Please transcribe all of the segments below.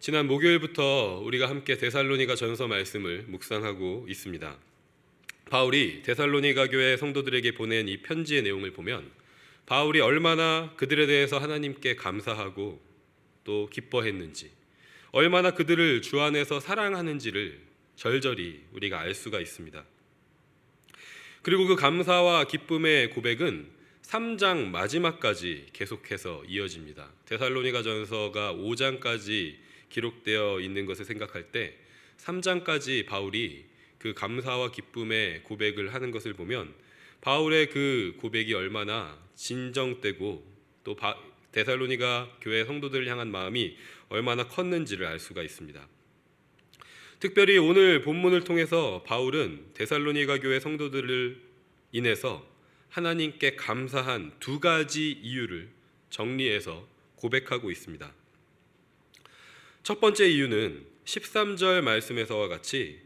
지난 목요일부터 우리가 함께 데살로니가 전서 말씀을 묵상하고 있습니다. 바울이 데살로니가 교회 성도들에게 보낸 이 편지의 내용을 보면 바울이 얼마나 그들에 대해서 하나님께 감사하고 또 기뻐했는지, 얼마나 그들을 주 안에서 사랑하는지를 절절히 우리가 알 수가 있습니다. 그리고 그 감사와 기쁨의 고백은 3장 마지막까지 계속해서 이어집니다. 데살로니가 전서가 5장까지 기록되어 있는 것을 생각할 때 3장까지 바울이 그 감사와 기쁨의 고백을 하는 것을 보면 바울의 그 고백이 얼마나 진정되고 또 데살로니가 교회 성도들을 향한 마음이 얼마나 컸는지를 알 수가 있습니다. 특별히 오늘 본문을 통해서 바울은 데살로니가 교회 성도들을 인해서 하나님께 감사한 두 가지 이유를 정리해서 고백하고 있습니다. 첫 번째 이유는 13절 말씀에서와 같이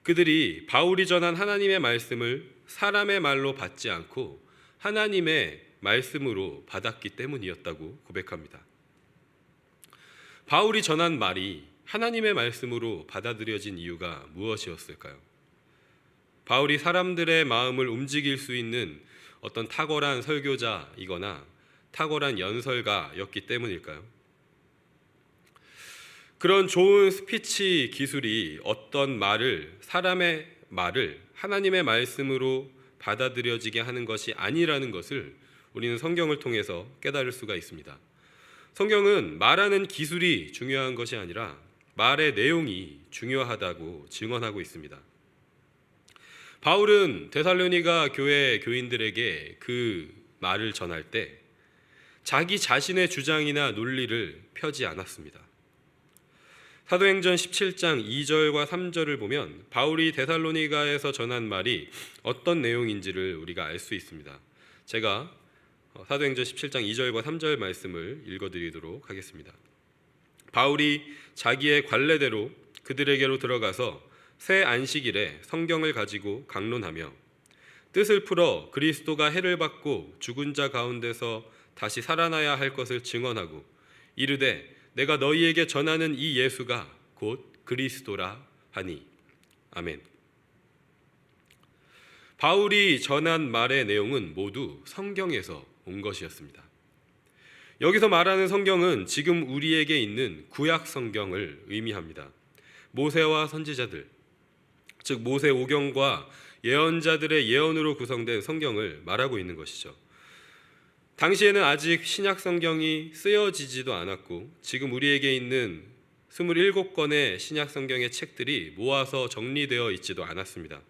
그들이 바울이 전한 하나님의 말씀을 사람의 말로 받지 않고 하나님의 말씀으로 받았기 때문이었다고 고백합니다. 바울이 전한 말이 하나님의 말씀으로 받아들여진 이유가 무엇이었을까요? 바울이 사람들의 마음을 움직일 수 있는 어떤 탁월한 설교자이거나 탁월한 연설가였기 때문일까요? 그런 좋은 스피치 기술이 어떤 말을, 사람의 말을 하나님의 말씀으로 받아들여지게 하는 것이 아니라는 것을 우리는 성경을 통해서 깨달을 수가 있습니다. 성경은 말하는 기술이 중요한 것이 아니라 말의 내용이 중요하다고 증언하고 있습니다. 바울은 데살로니가 교회 교인들에게 그 말을 전할 때 자기 자신의 주장이나 논리를 펴지 않았습니다. 사도행전 17장 2절과 3절을 보면 바울이 데살로니가에서 전한 말이 어떤 내용인지를 우리가 알 수 있습니다. 제가 사도행전 17장 2절과 3절 말씀을 읽어드리도록 하겠습니다. 바울이 자기의 관례대로 그들에게로 들어가서 새 안식일에 성경을 가지고 강론하며 뜻을 풀어 그리스도가 해를 받고 죽은 자 가운데서 다시 살아나야 할 것을 증언하고 이르되 내가 너희에게 전하는 이 예수가 곧 그리스도라 하니. 아멘. 바울이 전한 말의 내용은 모두 성경에서 온 것이었습니다. 여기서 말하는 성경은 지금 우리에게 있는 구약 성경을 의미합니다. 모세와 선지자들, 즉 모세 오경과 예언자들의 예언으로 구성된 성경을 말하고 있는 것이죠. 당시에는 아직 신약 성경이 쓰여지지도 않았고 지금 우리에게 있는 27권의 신약 성경의 책들이 모아서 정리되어 있지도 않았습니다.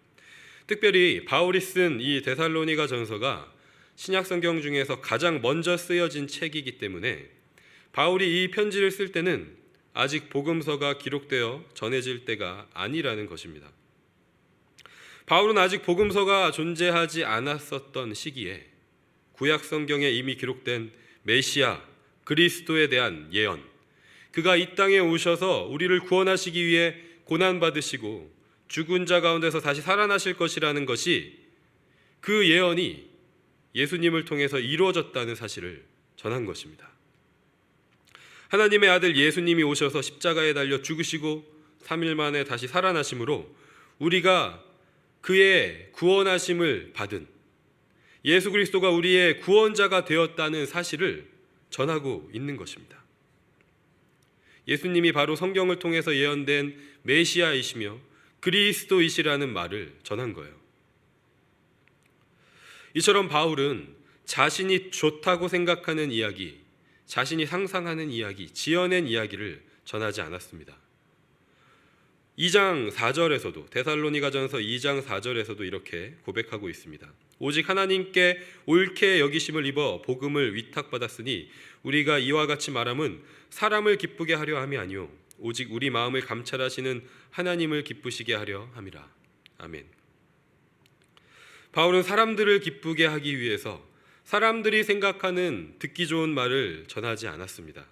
특별히 바울이 쓴 이 데살로니가 전서가 신약 성경 중에서 가장 먼저 쓰여진 책이기 때문에 바울이 이 편지를 쓸 때는 아직 복음서가 기록되어 전해질 때가 아니라는 것입니다. 바울은 아직 복음서가 존재하지 않았었던 시기에 구약 성경에 이미 기록된 메시아 그리스도에 대한 예언, 그가 이 땅에 오셔서 우리를 구원하시기 위해 고난받으시고 죽은 자 가운데서 다시 살아나실 것이라는 것이 그 예언이 예수님을 통해서 이루어졌다는 사실을 전한 것입니다. 하나님의 아들 예수님이 오셔서 십자가에 달려 죽으시고 3일 만에 다시 살아나심으로 우리가 그의 구원하심을 받은 예수 그리스도가 우리의 구원자가 되었다는 사실을 전하고 있는 것입니다. 예수님이 바로 성경을 통해서 예언된 메시아이시며 그리스도이시라는 말을 전한 거예요. 이처럼 바울은 자신이 좋다고 생각하는 이야기, 자신이 상상하는 이야기, 지어낸 이야기를 전하지 않았습니다. 2장 4절에서도 데살로니가전서 2장 4절에서도 이렇게 고백하고 있습니다. 오직 하나님께 옳게 여기심을 입어 복음을 위탁받았으니 우리가 이와 같이 말함은 사람을 기쁘게 하려 함이 아니요 오직 우리 마음을 감찰하시는 하나님을 기쁘시게 하려 함이라. 아멘. 바울은 사람들을 기쁘게 하기 위해서 사람들이 생각하는 듣기 좋은 말을 전하지 않았습니다.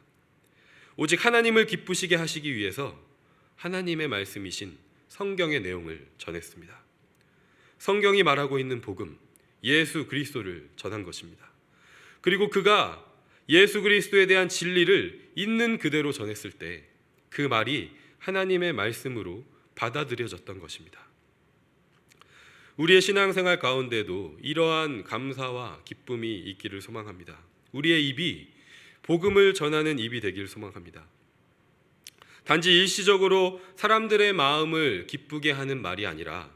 오직 하나님을 기쁘시게 하시기 위해서 하나님의 말씀이신 성경의 내용을 전했습니다. 성경이 말하고 있는 복음, 예수 그리스도를 전한 것입니다. 그리고 그가 예수 그리스도에 대한 진리를 있는 그대로 전했을 때 그 말이 하나님의 말씀으로 받아들여졌던 것입니다. 우리의 신앙생활 가운데도 이러한 감사와 기쁨이 있기를 소망합니다. 우리의 입이 복음을 전하는 입이 되길 소망합니다. 단지 일시적으로 사람들의 마음을 기쁘게 하는 말이 아니라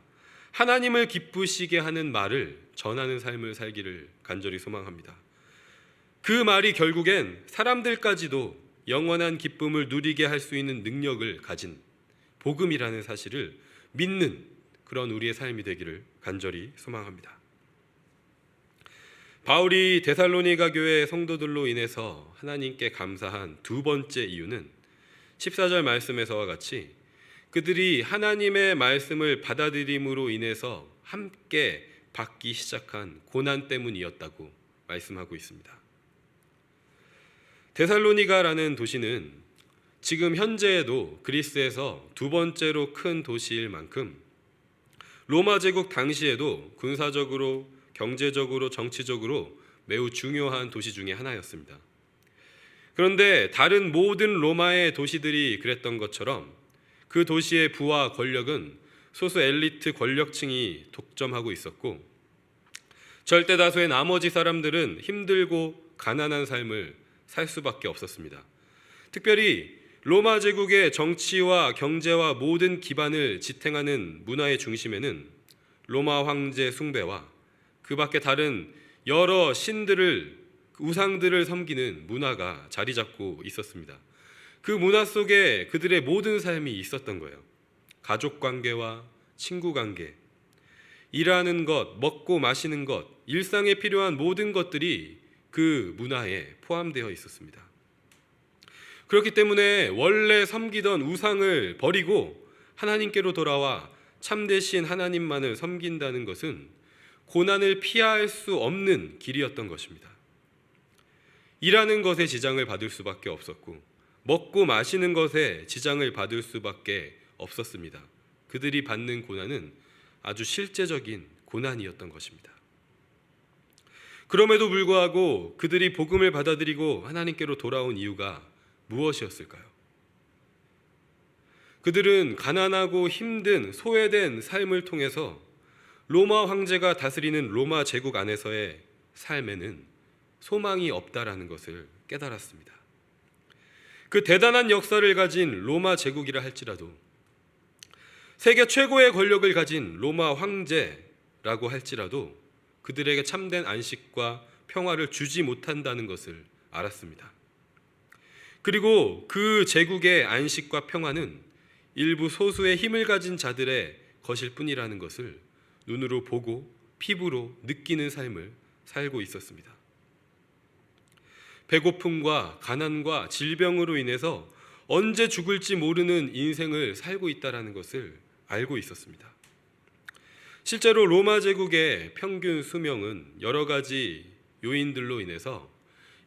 하나님을 기쁘시게 하는 말을 전하는 삶을 살기를 간절히 소망합니다. 그 말이 결국엔 사람들까지도 영원한 기쁨을 누리게 할 수 있는 능력을 가진 복음이라는 사실을 믿는 그런 우리의 삶이 되기를 간절히 소망합니다. 바울이 데살로니가 교회 성도들로 인해서 하나님께 감사한 두 번째 이유는 14절 말씀에서와 같이 그들이 하나님의 말씀을 받아들임으로 인해서 함께 받기 시작한 고난 때문이었다고 말씀하고 있습니다. 데살로니가라는 도시는 지금 현재에도 그리스에서 두 번째로 큰 도시일 만큼 로마 제국 당시에도 군사적으로, 경제적으로, 정치적으로 매우 중요한 도시 중에 하나였습니다. 그런데 다른 모든 로마의 도시들이 그랬던 것처럼 그 도시의 부와 권력은 소수 엘리트 권력층이 독점하고 있었고 절대 다수의 나머지 사람들은 힘들고 가난한 삶을 살 수밖에 없었습니다. 특별히 로마 제국의 정치와 경제와 모든 기반을 지탱하는 문화의 중심에는 로마 황제 숭배와 그 밖에 다른 여러 우상들을 섬기는 문화가 자리 잡고 있었습니다. 그 문화 속에 그들의 모든 삶이 있었던 거예요. 가족 관계와 친구 관계, 일하는 것, 먹고 마시는 것, 일상에 필요한 모든 것들이 그 문화에 포함되어 있었습니다. 그렇기 때문에 원래 섬기던 우상을 버리고 하나님께로 돌아와 참되신 하나님만을 섬긴다는 것은 고난을 피할 수 없는 길이었던 것입니다. 일하는 것에 지장을 받을 수밖에 없었고 먹고 마시는 것에 지장을 받을 수밖에 없었습니다. 그들이 받는 고난은 아주 실제적인 고난이었던 것입니다. 그럼에도 불구하고 그들이 복음을 받아들이고 하나님께로 돌아온 이유가 무엇이었을까요? 그들은 가난하고 힘든 소외된 삶을 통해서 로마 황제가 다스리는 로마 제국 안에서의 삶에는 소망이 없다라는 것을 깨달았습니다. 그 대단한 역사를 가진 로마 제국이라 할지라도 세계 최고의 권력을 가진 로마 황제라고 할지라도 그들에게 참된 안식과 평화를 주지 못한다는 것을 알았습니다. 그리고 그 제국의 안식과 평화는 일부 소수의 힘을 가진 자들의 것일 뿐이라는 것을 눈으로 보고 피부로 느끼는 삶을 살고 있었습니다. 배고픔과 가난과 질병으로 인해서 언제 죽을지 모르는 인생을 살고 있다는 것을 알고 있었습니다. 실제로 로마 제국의 평균 수명은 여러 가지 요인들로 인해서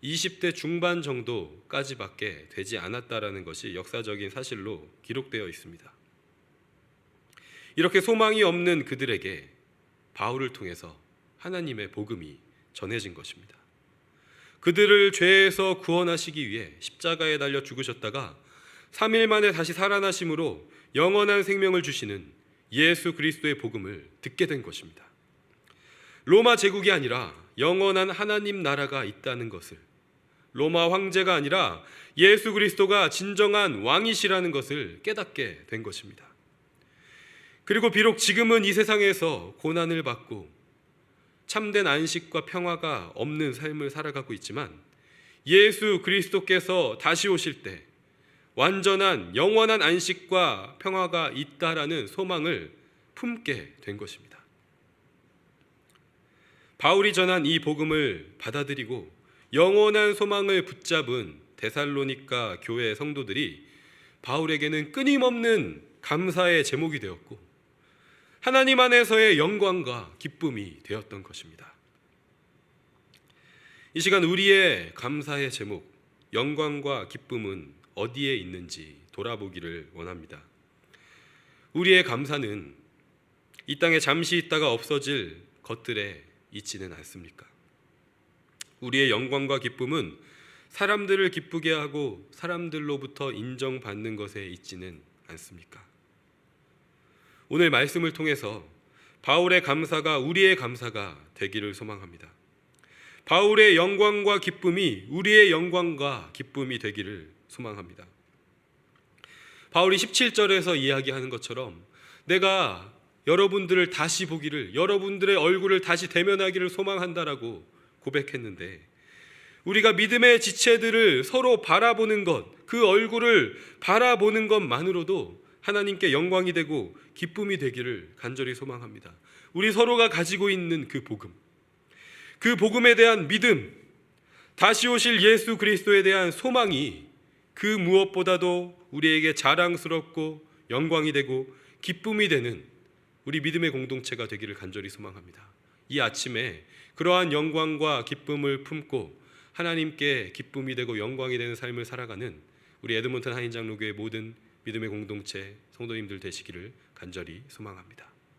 20대 중반 정도까지밖에 되지 않았다라는 것이 역사적인 사실로 기록되어 있습니다. 이렇게 소망이 없는 그들에게 바울을 통해서 하나님의 복음이 전해진 것입니다. 그들을 죄에서 구원하시기 위해 십자가에 달려 죽으셨다가 3일 만에 다시 살아나심으로 영원한 생명을 주시는 예수 그리스도의 복음을 듣게 된 것입니다. 로마 제국이 아니라 영원한 하나님 나라가 있다는 것을, 로마 황제가 아니라 예수 그리스도가 진정한 왕이시라는 것을 깨닫게 된 것입니다. 그리고 비록 지금은 이 세상에서 고난을 받고 참된 안식과 평화가 없는 삶을 살아가고 있지만 예수 그리스도께서 다시 오실 때 완전한 영원한 안식과 평화가 있다라는 소망을 품게 된 것입니다. 바울이 전한 이 복음을 받아들이고 영원한 소망을 붙잡은 데살로니가 교회 성도들이 바울에게는 끊임없는 감사의 제목이 되었고 하나님 안에서의 영광과 기쁨이 되었던 것입니다. 이 시간 우리의 감사의 제목, 영광과 기쁨은 어디에 있는지 돌아보기를 원합니다. 우리의 감사는 이 땅에 잠시 있다가 없어질 것들에 있지는 않습니까? 우리의 영광과 기쁨은 사람들을 기쁘게 하고 사람들로부터 인정받는 것에 있지는 않습니까? 오늘 말씀을 통해서 바울의 감사가 우리의 감사가 되기를 소망합니다. 바울의 영광과 기쁨이 우리의 영광과 기쁨이 되기를 소망합니다. 바울이 17절에서 이야기하는 것처럼 내가 여러분들을 다시 보기를, 여러분들의 얼굴을 다시 대면하기를 소망한다라고 고백했는데, 우리가 믿음의 지체들을 서로 바라보는 것, 그 얼굴을 바라보는 것만으로도 하나님께 영광이 되고 기쁨이 되기를 간절히 소망합니다. 우리 서로가 가지고 있는 그 복음, 그 복음에 대한 믿음, 다시 오실 예수 그리스도에 대한 소망이 그 무엇보다도 우리에게 자랑스럽고 영광이 되고 기쁨이 되는 우리 믿음의 공동체가 되기를 간절히 소망합니다. 이 아침에 그러한 영광과 기쁨을 품고 하나님께 기쁨이 되고 영광이 되는 삶을 살아가는 우리 에드몬턴 한인장로교회 모든 믿음의 공동체 성도님들 되시기를 간절히 소망합니다.